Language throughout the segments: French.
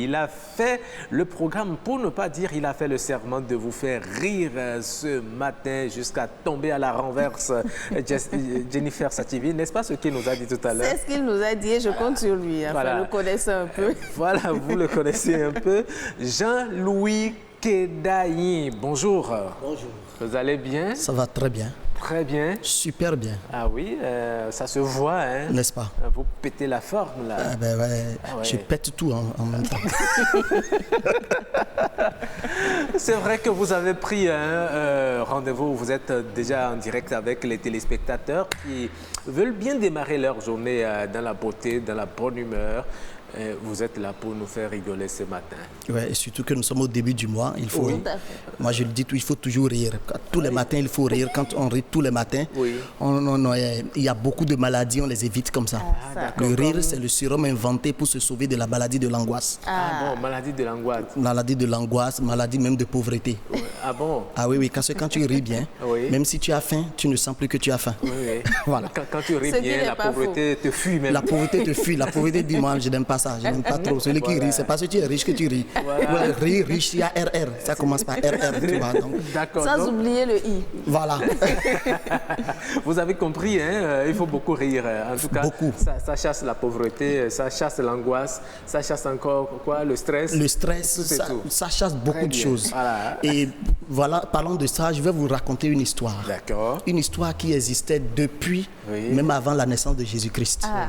il a fait le programme, pour ne pas dire il a fait le serment de vous faire rire ce matin jusqu'à tomber à la renverse. Jennifer Sativi, n'est-ce pas ce qu'il nous a dit tout à l'heure? C'est ce qu'il nous a dit et je compte sur lui. Enfin, Voilà. le connaissez un peu. Voilà, vous le connaissez un peu. Jean-Louis Kedayi, bonjour. Bonjour. Vous allez bien? Ça va très bien. Très bien. Super bien. Ah oui, ça se voit, hein? N'est-ce pas? Vous pétez la forme, là. Ah ben ouais, Ah ouais. je pète tout en même temps. C'est vrai que vous avez pris un rendez-vous, vous êtes déjà en direct avec les téléspectateurs qui veulent bien démarrer leur journée dans la beauté, dans la bonne humeur. Vous êtes là pour nous faire rigoler ce matin. Ouais, et surtout que nous sommes au début du mois. Il faut, Oui. Tout à fait. moi, je le dis, il faut toujours rire. Tous les matins, il faut rire. Quand on rit tous les matins, Oui. il y a beaucoup de maladies, on les évite comme ça. ça. Le rire, c'est le sérum inventé pour se sauver de la maladie de l'angoisse. Ah bon, maladie de l'angoisse. Maladie de l'angoisse, maladie même de pauvreté. Ah bon? Ah oui, oui, parce que quand tu ris bien, Oui. même si tu as faim, tu ne sens plus que tu as faim. Oui, oui. Voilà. Quand tu ris Ce qui bien, n'est la pas pauvreté te fuit même. La pauvreté te fuit. La pauvreté dit, moi, je n'aime pas ça. Je n'aime pas trop. Celui qui rit, c'est parce que tu es riche que tu ris. Voilà. Ouais, rire, riche, il y a RR. Ça commence par RR, tu vois. Donc, D'accord. Sans donc, oublier le I. voilà. vous avez compris, hein, il faut beaucoup rire. En tout cas, Beaucoup. Ça chasse la pauvreté, ça chasse l'angoisse, ça chasse encore quoi, le stress. Le stress, Tout et tout. ça chasse beaucoup Très de bien. choses. Voilà. Et voilà, parlant de ça, je vais vous raconter une histoire. D'accord. Une histoire qui existait depuis, Oui. même avant la naissance de Jésus-Christ. Ah.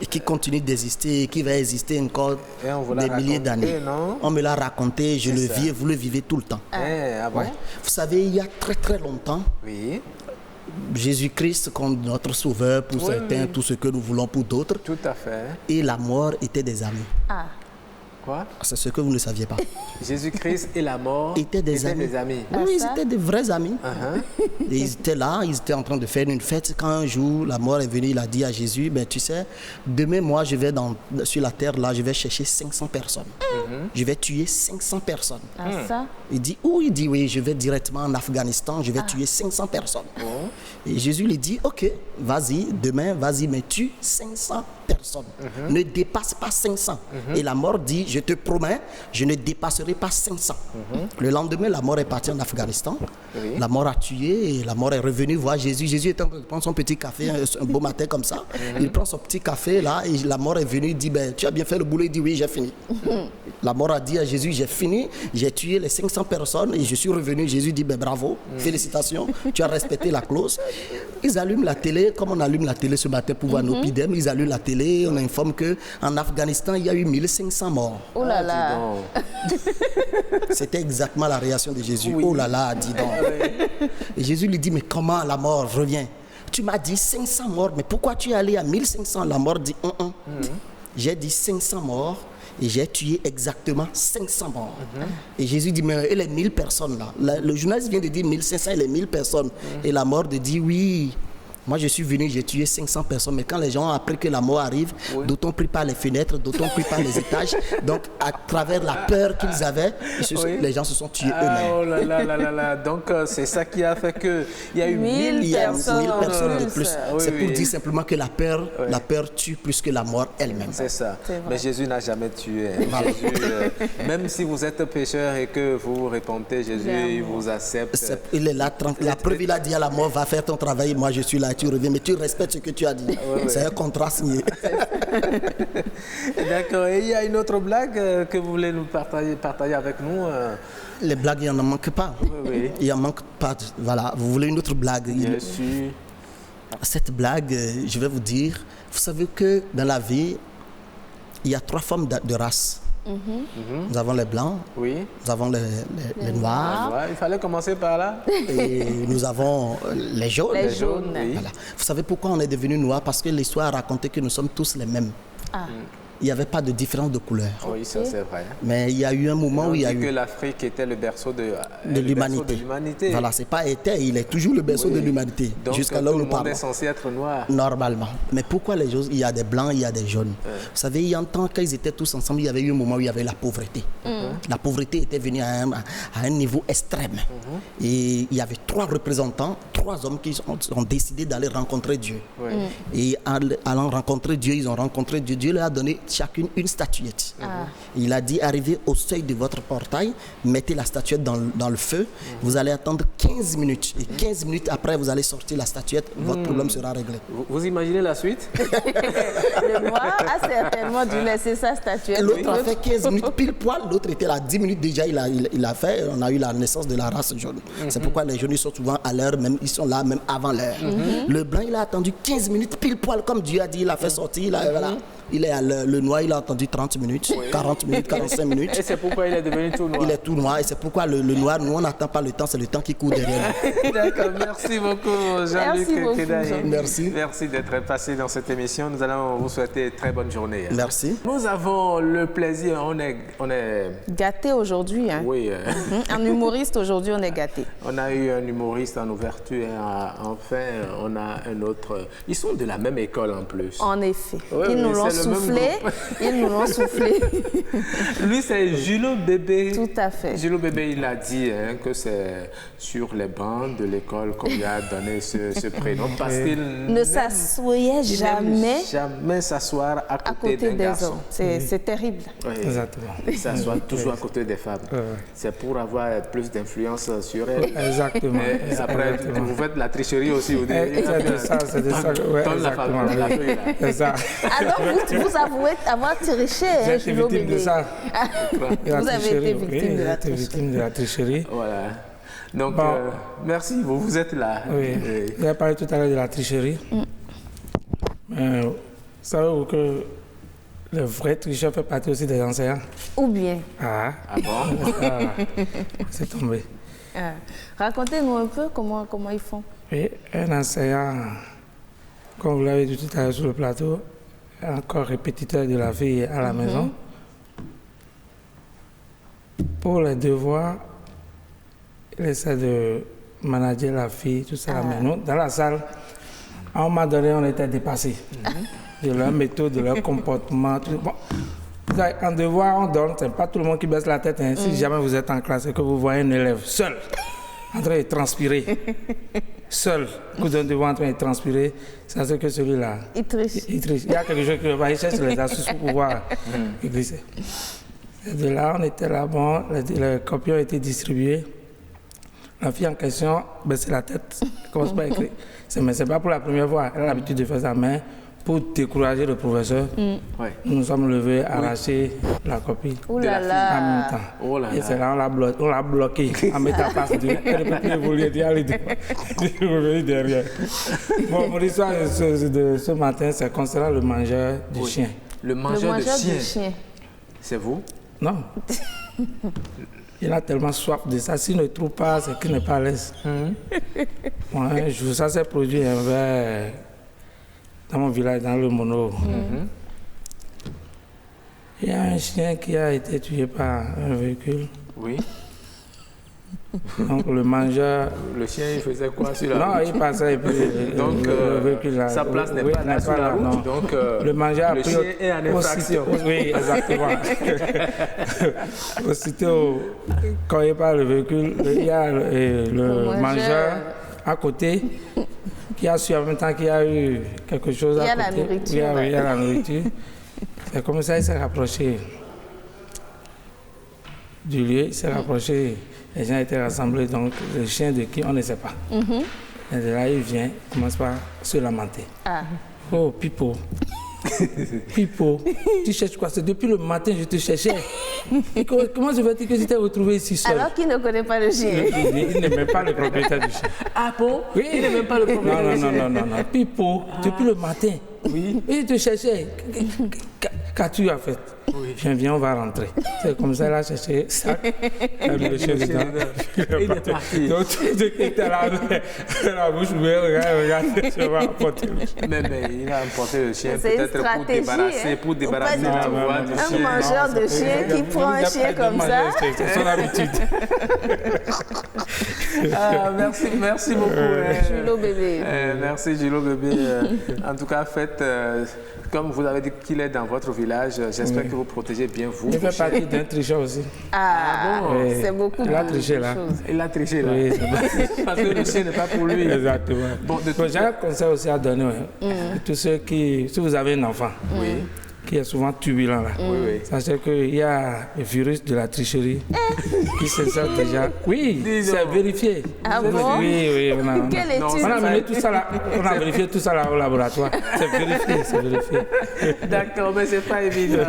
Et qui continue d'exister, et qui va exister encore Et on vous l'a des milliers raconté, d'années. non? On me l'a raconté, je C'est le ça. vis, vous le vivez tout le temps. Ah bon? Ouais. Vous savez, il y a très très longtemps, Oui, Jésus-Christ comme notre sauveur pour Oui, certains, oui. tout ce que nous voulons pour d'autres, tout à fait. et la mort étaient des amis. Ah. Quoi? C'est ce que vous ne saviez pas. Jésus-Christ et la mort Étaient des amis. Oui, ils ça? étaient des vrais amis. Uh-huh. Et ils étaient là, ils étaient en train de faire une fête. Quand un jour la mort est venue, il a dit à Jésus, ben, tu sais, demain moi je vais sur la terre, là, je vais chercher 500 personnes. Je vais tuer 500 personnes. Ah, ça? Il dit, où? Il dit, oui, je vais directement en Afghanistan, je vais tuer 500 personnes. Et Jésus lui dit, ok, vas-y, demain, vas-y, mais tue 500 personnes. Ne dépasse pas 500. Et la mort dit, je te promets, je ne dépasserai pas 500. Le lendemain, la mort est partie en Afghanistan. Oui. La mort a tué et la mort est revenue voir Jésus. Jésus est en train de prendre son petit café un beau matin comme ça. Il prend son petit café là et la mort est venue. Il dit, ben, tu as bien fait le boulot. Il dit, oui, j'ai fini. La mort a dit à Jésus, j'ai fini, j'ai tué les 500 personnes et je suis revenu. Jésus dit, ben, bravo, félicitations, tu as respecté la clause. Ils allument la télé, comme on allume la télé ce matin pour voir nos pidèmes, ils allument la télé, on informe qu'en Afghanistan, il y a eu 1500 morts. Oh là Ah, dis là. donc. C'était exactement la réaction de Jésus. Oui. Oh là là, dis donc. Et Jésus lui dit, mais comment la mort revient? Tu m'as dit 500 morts, mais pourquoi tu es allé à 1500? La mort dit, J'ai dit 500 morts et j'ai tué exactement 500 morts. Et Jésus dit, mais et les 1000 personnes là? Le journaliste vient de dire 1500 et les 1000 personnes. Et la mort de dit, oui. Moi, je suis venu, j'ai tué 500 personnes, mais quand les gens ont appris que la mort arrive, d'autres ont pris par les fenêtres, d'autres ont pris par les étages. Donc, à travers la peur qu'ils avaient, les gens se sont tués eux-mêmes. Oh là là là là là. Donc, c'est ça qui a fait qu'il y a eu 1000 Il y a 1000 personnes personnes de plus. plus. Oui, C'est pour oui. dire simplement que la peur tue plus que la mort elle-même. C'est ça. C'est vrai. Mais Jésus n'a jamais tué. Hein. Jésus, même si vous êtes pécheur et que vous vous repentez, Jésus il vous accepte. Il est là, tranquille. La preuve, il a dit à la mort, va faire ton travail, moi je suis là, tu reviens, mais tu respectes ce que tu as dit. C'est un contrat signé. D'accord. Et il y a une autre blague que vous voulez nous partager avec nous Les blagues, il n'en manque pas. Oui. Il n'en manque pas. Voilà, vous voulez une autre blague? Bien sûr. Cette blague, je vais vous dire, vous savez que dans la vie, il y a 3 formes de race. Nous avons les blancs, Oui. nous avons les noirs Ouais, il fallait commencer par là. et nous avons les jaunes. Les Les jaunes, jaunes. oui. Voilà. Vous savez pourquoi on est devenu noir? Parce que l'histoire a raconté que nous sommes tous les mêmes. Ah. Il n'y avait pas de différence de couleur. Oui, ça c'est vrai. Mais il y a eu un moment On où il y a dit que eu l'Afrique était le berceau de de l'humanité. Voilà, c'est pas été, il est toujours le berceau Oui. de l'humanité. Donc, Jusqu'à tout là où le nous monde parlons. est censé être noir. Normalement. Mais pourquoi les choses? Il y a des blancs, il y a des jaunes. Vous savez, il y a un temps, quand ils étaient tous ensemble, il y avait eu un moment où il y avait la pauvreté. La pauvreté était venue à un niveau extrême. Et il y avait 3 représentants, 3 hommes qui ont décidé d'aller rencontrer Dieu. Oui. Et allant rencontrer Dieu, ils ont rencontré Dieu. Dieu leur a donné chacune une statuette. Il a dit, arrivez au seuil de votre portail, mettez la statuette dans le feu, vous allez attendre 15 minutes. Et 15 minutes après, vous allez sortir la statuette, votre problème sera réglé. Vous imaginez la suite? Le noir a certainement dû laisser sa statuette. L'autre a fait 15 minutes pile poil, l'autre était là 10 minutes déjà, il a fait, on a eu la naissance de la race jaune. C'est pourquoi les jaunes sont souvent à l'heure, même ils sont là même avant l'heure. Le blanc, il a attendu 15 minutes pile poil, comme Dieu a dit, il a fait sortir, voilà. Il est à l'heure. Le noir, il a attendu 30 minutes, 40 minutes, 45 minutes. Et c'est pourquoi il est devenu tout noir. Il est tout noir et c'est pourquoi le noir, nous on n'attend pas le temps, c'est le temps qui court derrière. D'accord, merci beaucoup Jean-Luc Kedaye. Merci. Merci d'être passé dans cette émission. Nous allons vous souhaiter une très bonne journée. Merci. Nous avons le plaisir, on est gâté aujourd'hui. Hein? Oui. Un humoriste aujourd'hui, on est gâté. On a eu un humoriste en ouverture et enfin on a un autre. Ils sont de la même école en plus. En effet. Oui, ils nous l'ont soufflé. Ils nous l'ont soufflé. Lui, c'est Julo Bébé. Tout à fait. Julo Bébé, il a dit que c'est sur les bancs de l'école qu'on lui a donné ce prénom parce qu'il ne s'assoyait jamais s'asseoir à côté d'un garçon. Hommes. C'est terrible. Oui. Exactement. Il s'assoit toujours à côté des femmes. C'est pour avoir plus d'influence sur elles. Exactement. Et après, vous faites la tricherie aussi au début. C'est de ça. Ouais, exactement. C'est ça. Alors, vous avouez avoir triché, J'ai été victime de ça. Vous avez été victime de la tricherie. Voilà. Donc, merci, vous êtes là. Oui. Vous avez parlé tout à l'heure de la tricherie. Savez-vous que le vrai tricheur fait partie aussi des enseignants? Ou bien? Ah bon? C'est tombé. Racontez-nous un peu comment ils font. Oui, un enseignant, comme vous l'avez dit tout à l'heure sur le plateau, encore répétiteur de la fille à la maison. Pour les devoirs, il essaie de manager la fille, tout ça. Mais nous, dans la salle, à un moment donné, on était dépassés de leur méthode, de leur comportement. Tout. Bon, en devoir, on donne, c'est pas tout le monde qui baisse la tête. Hein. Si jamais vous êtes en classe et que vous voyez un élève seul, en train de transpirer, seul, vous donnez devoir en train de transpirer, ça c'est que celui-là. Il triche. Il y a quelque chose qui va, il cherche les astuces pour pouvoir glisser. Et de là, on était là, bon, les copies ont été distribuées. La fille en question baissait la tête, commence pas à écrire. Mais c'est pas pour la première fois, elle a l'habitude de faire ça, mais pour décourager le professeur, nous nous sommes levés, arraché la copie en même temps. Oh là et c'est là on l'a bloqué en mettant face de elle ne peut plus évoluer, elle est revenue derrière. Bon, mon histoire de ce matin, c'est concernant le mangeur du chien. Le mangeur de chien. C'est vous? Non. Il a tellement soif de ça. S'il ne trouve pas, c'est qu'il n'est pas à l'aise. Bon, un jour, ça s'est produit dans mon village, dans le Mono. Il y a un chien qui a été tué par un véhicule. Oui. Donc le mangeur... Le chien, il faisait quoi sur la route? Non, il passait et puis donc, le véhicule là. Sa place n'est pas là sur la route, non. donc le mangeur le chien est en infraction. Oui, exactement. Aussitôt, quand il parle le véhicule, il y a le mangeur à côté qui a su en même temps qu'il y a eu quelque chose à côté. Il y a la nourriture. Il y a la nourriture. C'est comme ça qu'il s'est rapproché du lieu, il s'est rapproché. Les gens étaient rassemblés, donc le chien de qui on ne sait pas. Et de là, il vient, il commence par se lamenter. Oh, Pipo. Pipo, tu cherches quoi? C'est depuis le matin que je te cherchais. Et comment je vais dire que je t'ai retrouvé ici seul? Alors qu'il ne connaît pas le chien. Il n'est même pas le propriétaire du chien. Ah bon? Oui. Il n'est même pas le propriétaire du chien. Non. Pipo, depuis le matin. Oui. Et je te cherchais. Qu'as-tu fait? Oui. Viens, on va rentrer. C'est comme ça, là, chercher ça. Le chien dedans. Il est parti. Donc, tu étais là, la bouche ouverte, regarde, je vais emporter le chien. Mais il a emporté le chien C'est peut-être pour débarrasser la voix du chien. Un mangeur de chien qui prend un chien comme ça. C'est son habitude. Merci beaucoup. Julo Bébé. Merci Julo Bébé. En tout cas, faites comme vous avez dit qu'il est dans votre village, j'espère que vous protégez bien vous. Il fait partie d'un tricheur aussi. Ah bon, c'est beaucoup de choses. Il a triché là. Oui, parce que le chien n'est pas pour lui. Exactement. Bon, j'ai un conseil aussi à donner. Tous ceux qui, si vous avez un enfant, qui est souvent turbulent là. Oui. Sachez qu'il y a le virus de la tricherie qui s'insère déjà. Oui, c'est vérifié. Ah bon? Oui. Quelle étude? On a mené tout ça là, on a vérifié tout ça là au laboratoire. C'est vérifié. D'accord, mais c'est pas évident.